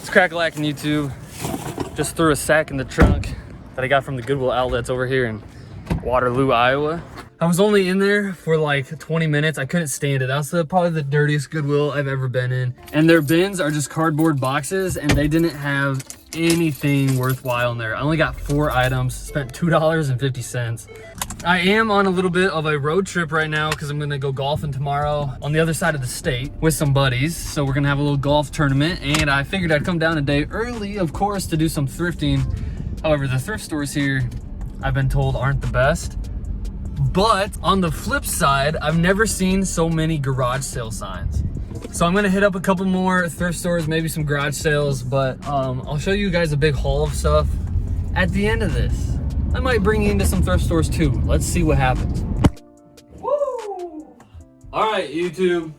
What's crack-a-lackin' YouTube? Just threw a sack in the trunk that I got from the Goodwill outlets over here in Waterloo, Iowa. I was only in there for like 20 minutes. I couldn't stand it. That was probably the dirtiest Goodwill I've ever been in. And their bins are just cardboard boxes and they didn't have anything worthwhile in there. I only got 4 items, spent $2.50. I am on a little bit of a road trip right now because I'm gonna go golfing tomorrow on the other side of the state with some buddies. So we're gonna have a little golf tournament and I figured I'd come down a day early, of course, to do some thrifting. However, the thrift stores here, I've been told, aren't the best. But on the flip side, I've never seen so many garage sale signs. So I'm gonna hit up a couple more thrift stores, maybe some garage sales, but I'll show you guys a big haul of stuff at the end of this. I might bring you into some thrift stores too. Let's see what happens. Woo! All right, YouTube.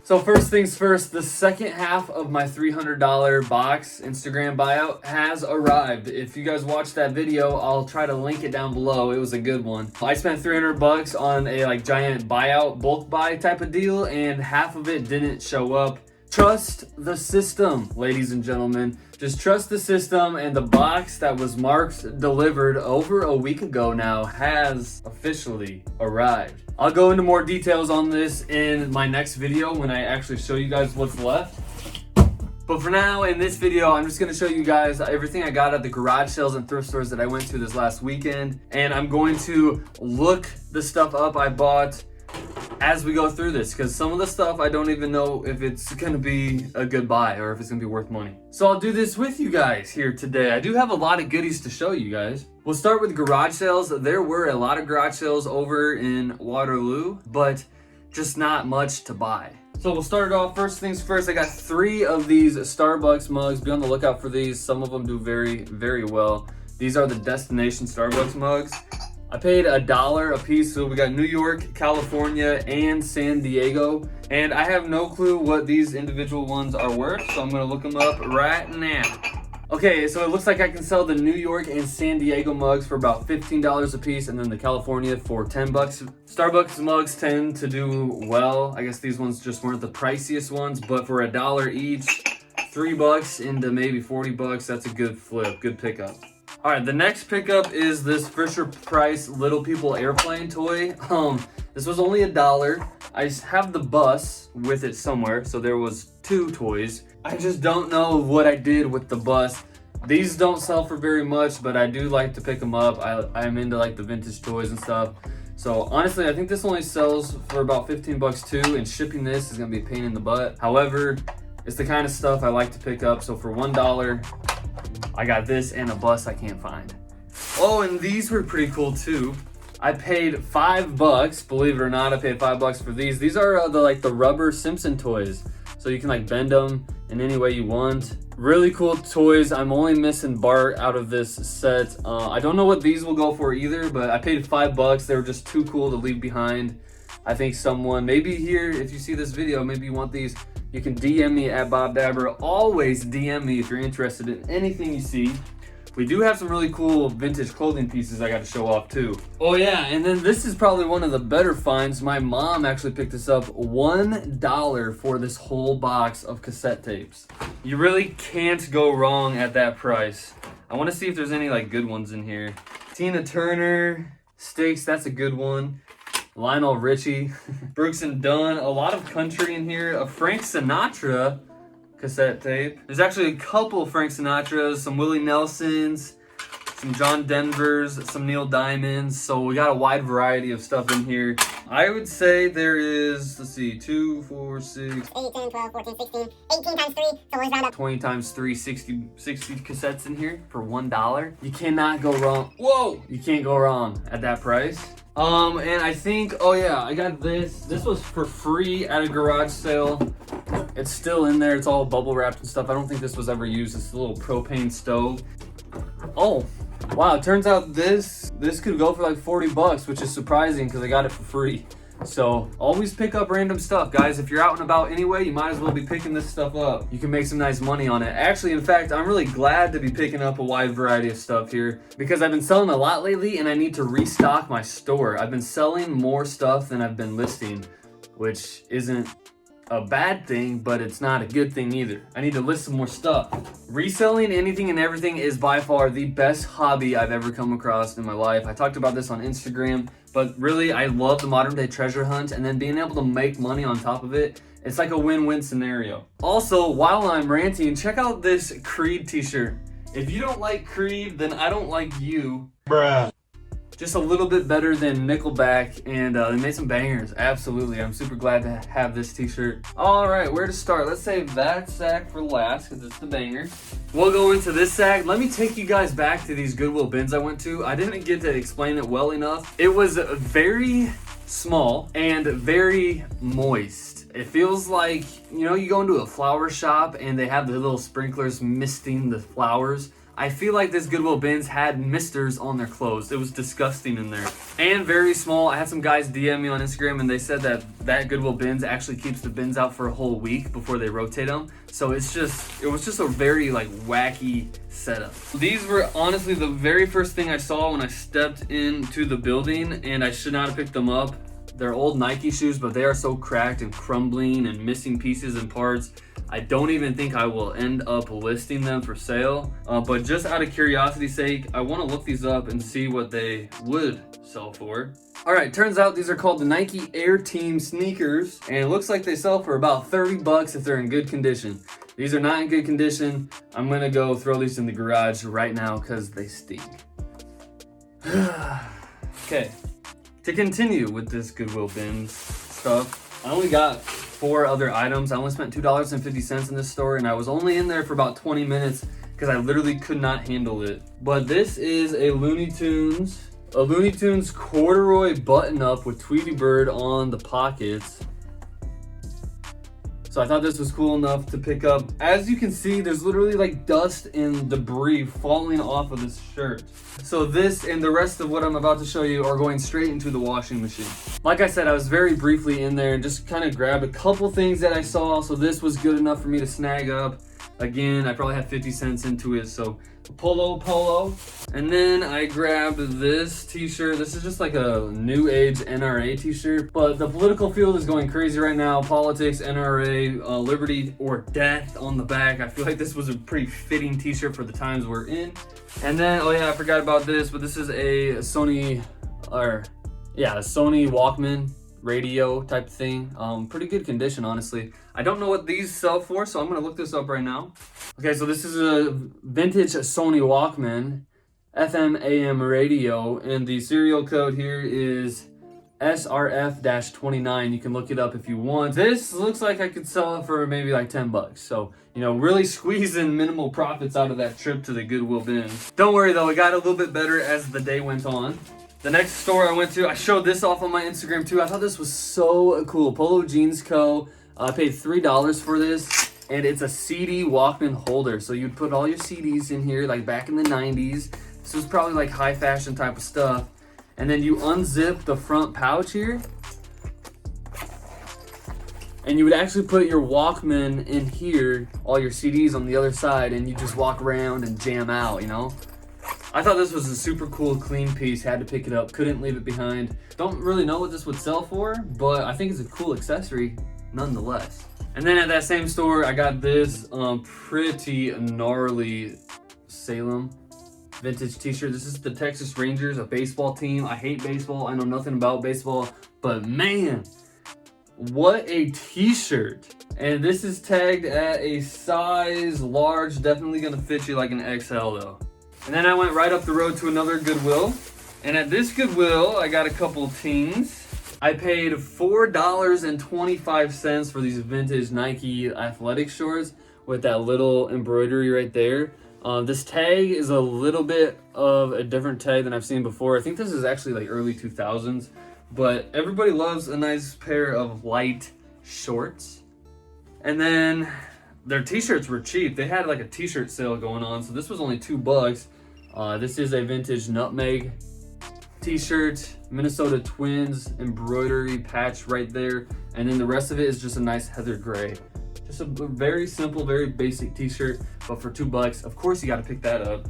So first things first, the second half of my $300 box Instagram buyout has arrived. If you guys watched that video, I'll try to link it down below. It was a good one. I spent $300 on a like giant buyout, bulk buy type of deal, and half of it didn't show up. Trust the system, ladies and gentlemen. Just trust the system, and the box that was marked delivered over a week ago now has officially arrived. I'll go into more details on this in my next video when I actually show you guys what's left. But for now, in this video, I'm just gonna show you guys everything I got at the garage sales and thrift stores that I went to this last weekend. And I'm going to look the stuff up I bought as we go through this, because some of the stuff I don't even know if it's gonna be a good buy or if it's gonna be worth money. So I'll do this with you guys here today. I do have a lot of goodies to show you guys. We'll start with garage sales. There were a lot of garage sales over in Waterloo, but just not much to buy. So we'll start it off. First things first, I got 3 of these Starbucks mugs. Be on the lookout for these. Some of them do very, very well. These are the Destination Starbucks mugs. I paid $1 a piece, so we got New York, California, and San Diego. And I have no clue what these individual ones are worth, so I'm gonna look them up right now. Okay, so it looks like I can sell the New York and San Diego mugs for about $15 a piece, and then the California for $10. Starbucks mugs tend to do well. I guess these ones just weren't the priciest ones, but for $1 each, $3 into maybe $40, that's a good flip, good pickup. All right, the next pickup is this Fisher Price Little People airplane toy. This was only $1. I have the bus with it somewhere, so there was 2 toys. I just don't know what I did with the bus. These don't sell for very much, but I do like to pick them up. I'm into like the vintage toys and stuff. So honestly, I think this only sells for about $15 too, and shipping this is gonna be a pain in the butt. However, it's the kind of stuff I like to pick up. So for $1, I got this and a bus I can't find. Oh, and these were pretty cool too. I paid $5, believe it or not. I paid $5 for these. These are the rubber Simpson toys. So you can like bend them in any way you want. Really cool toys. I'm only missing Bart out of this set. I don't know what these will go for either, but I paid $5. They were just too cool to leave behind. I think someone, maybe here, if you see this video, maybe you want these, you can DM me at Bob Dabra. Always DM me if you're interested in anything you see. We do have some really cool vintage clothing pieces I got to show off too. Oh yeah, and then this is probably one of the better finds. My mom actually picked this up. $1 for this whole box of cassette tapes. You really can't go wrong at that price. I want to see if there's any like good ones in here. Tina Turner, Sticks, that's a good one. Lionel Richie, Brooks and Dunn, a lot of country in here. A Frank Sinatra cassette tape. There's actually a couple Frank Sinatras, some Willie Nelsons, some John Denvers, some Neil Diamonds. So we got a wide variety of stuff in here. I would say there is, let's see, 2, 4, 6, 8, 10, 12, 14, 16, 18 times 3. So let's round up 20 times 3, 60 cassettes in here for $1. You cannot go wrong. Whoa! You can't go wrong at that price. And I think, oh yeah, I got this. This was for free at a garage sale. It's still in there. It's all bubble wrapped and stuff. I don't think this was ever used. It's a little propane stove. Oh, wow. It turns out this could go for like $40, which is surprising because I got it for free. So always pick up random stuff, guys. If you're out and about anyway, you might as well be picking this stuff up. You can make some nice money on it. Actually, in fact, I'm really glad to be picking up a wide variety of stuff here because I've been selling a lot lately and I need to restock my store. I've been selling more stuff than I've been listing, which isn't a bad thing, but it's not a good thing either. I need to list some more stuff. Reselling anything and everything is by far the best hobby I've ever come across in my life. I talked about this on Instagram, but really I love the modern day treasure hunt, and then being able to make money on top of it. It's like a win-win scenario. Also, while I'm ranting, check out this Creed t-shirt. If you don't like Creed, then I don't like you. Bruh. Just a little bit better than Nickelback, and they made some bangers. Absolutely, I'm super glad to have this t-shirt. All right, where to start? Let's save that sack for last because it's the banger. We'll go into this sack. Let me take you guys back to these Goodwill bins I went to. I didn't get to explain it well enough. It was very small and very moist. It feels like, you know, you go into a flower shop and they have the little sprinklers misting the flowers. I feel like this Goodwill bins had misters on their clothes. It was disgusting in there. And very small. I had some guys DM me on Instagram and they said that Goodwill bins actually keeps the bins out for a whole week before they rotate them. So it was just a very like wacky setup. These were honestly the very first thing I saw when I stepped into the building, and I should not have picked them up. They're old Nike shoes, but they are so cracked and crumbling and missing pieces and parts. I don't even think I will end up listing them for sale, but just out of curiosity's sake, I want to look these up and see what they would sell for. All right, turns out these are called the Nike Air Team sneakers, and it looks like they sell for about 30 bucks if they're in good condition. These are not in good condition. I'm gonna go throw these in the garage right now because they stink. Okay, to continue with this Goodwill bins stuff, I only got 4 other items. I only spent $2.50 in this store, and I was only in there for about 20 minutes because I literally could not handle it. But this is a Looney Tunes corduroy button up with Tweety Bird on the pockets. So I thought this was cool enough to pick up. As you can see, there's literally like dust and debris falling off of this shirt. So this and the rest of what I'm about to show you are going straight into the washing machine. Like I said, I was very briefly in there and just kind of grabbed a couple things that I saw. So this was good enough for me to snag up. Again, I probably had 50 cents into it. So a polo. And then I grabbed this t-shirt. This is just like a new age NRA t-shirt, but the political field is going crazy right now. Politics, NRA, liberty or death on the back. I feel like this was a pretty fitting t-shirt for the times we're in. And then, oh yeah, I forgot about this, but this is a Sony Walkman radio type thing. Pretty good condition, honestly. I don't know what these sell for, so I'm gonna look this up right now. Okay, so this is a vintage Sony Walkman FM AM radio, and the serial code here is SRF-29. You can look it up if you want. This looks like I could sell it for maybe like 10 bucks. So, you know, really squeezing minimal profits out of that trip to the Goodwill bins. Don't worry though, it got a little bit better as the day went on. The next store I went to, I showed this off on my Instagram too. I thought this was so cool. Polo Jeans Co. I paid $3 for this, and it's a CD Walkman holder. So you'd put all your CDs in here, like back in the 90s. This was probably like high fashion type of stuff. And then you unzip the front pouch here, and you would actually put your Walkman in here, all your CDs on the other side, and you just walk around and jam out, you know? I thought this was a super cool, clean piece. Had to pick it up, couldn't leave it behind. Don't really know what this would sell for, but I think it's a cool accessory nonetheless. And then at that same store, I got this pretty gnarly Salem vintage t-shirt. This is the Texas Rangers, a baseball team. I hate baseball. I know nothing about baseball, but man, what a t-shirt. And this is tagged at a size large, definitely gonna fit you like an XL though. And then I went right up the road to another Goodwill. And at this Goodwill, I got a couple teens. I paid $4.25 for these vintage Nike athletic shorts with that little embroidery right there. This tag is a little bit of a different tag than I've seen before. I think this is actually like early 2000s, but everybody loves a nice pair of light shorts. And then their t-shirts were cheap. They had like a t-shirt sale going on, so this was only $2. This is a vintage Nutmeg t-shirt, Minnesota Twins embroidery patch right there, and then the rest of it is just a nice heather gray. Just a very simple, very basic t-shirt, but for $2, of course you got to pick that up.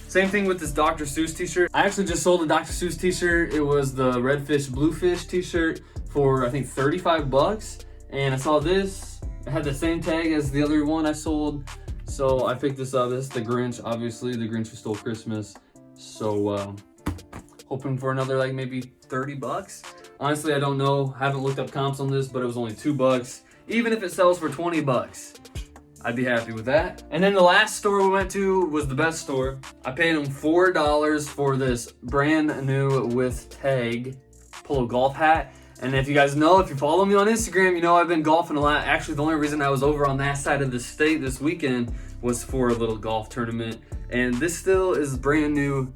Same thing with this Dr. Seuss t-shirt. I actually just sold a Dr. Seuss t-shirt. It was the Red Fish Blue Fish t-shirt for I think $35, and I saw this. It had the same tag as the other one I sold, so I picked this up. This is the Grinch, obviously, the Grinch Who Stole Christmas. So hoping for another like maybe 30 bucks. Honestly, I don't know. Haven't looked up comps on this, but it was only 2 bucks. Even if it sells for 20 bucks, I'd be happy with that. And then the last store we went to was the best store. I paid them $4 for this brand new with tag polo golf hat. And if you guys know, if you follow me on Instagram, you know I've been golfing a lot. Actually, the only reason I was over on that side of the state this weekend was for a little golf tournament. And this still is brand new.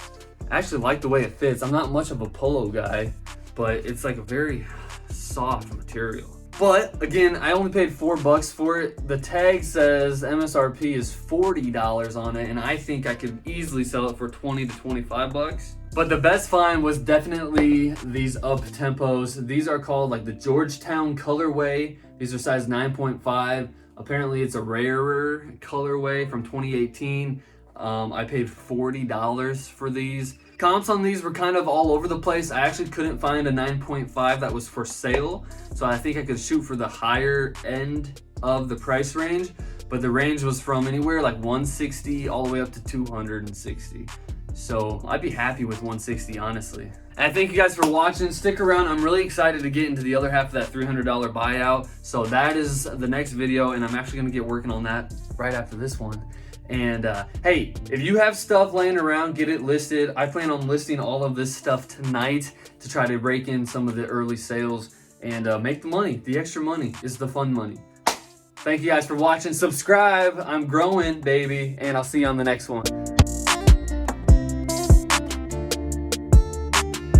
I actually like the way it fits. I'm not much of a polo guy, but it's like a very soft material. But again, I only paid $4 for it. The tag says MSRP is $40 on it, and I think I could easily sell it for 20 to 25 bucks. But the best find was definitely these up tempos. These are called like the Georgetown colorway. These are size 9.5. Apparently it's a rarer colorway from 2018. I paid $40 for these. Comps on these were kind of all over the place. I actually couldn't find a 9.5 that was for sale, so I think I could shoot for the higher end of the price range, but the range was from anywhere like 160 all the way up to 260. So I'd be happy with 160, honestly. And thank you guys for watching. Stick around. I'm really excited to get into the other half of that $300 buyout. So that is the next video, and I'm actually gonna get working on that right after this one. And hey, if you have stuff laying around, get it listed. I plan on listing all of this stuff tonight to try to rake in some of the early sales and make the money. The extra money is the fun money. Thank you guys for watching. Subscribe. I'm growing, baby, and I'll see you on the next one.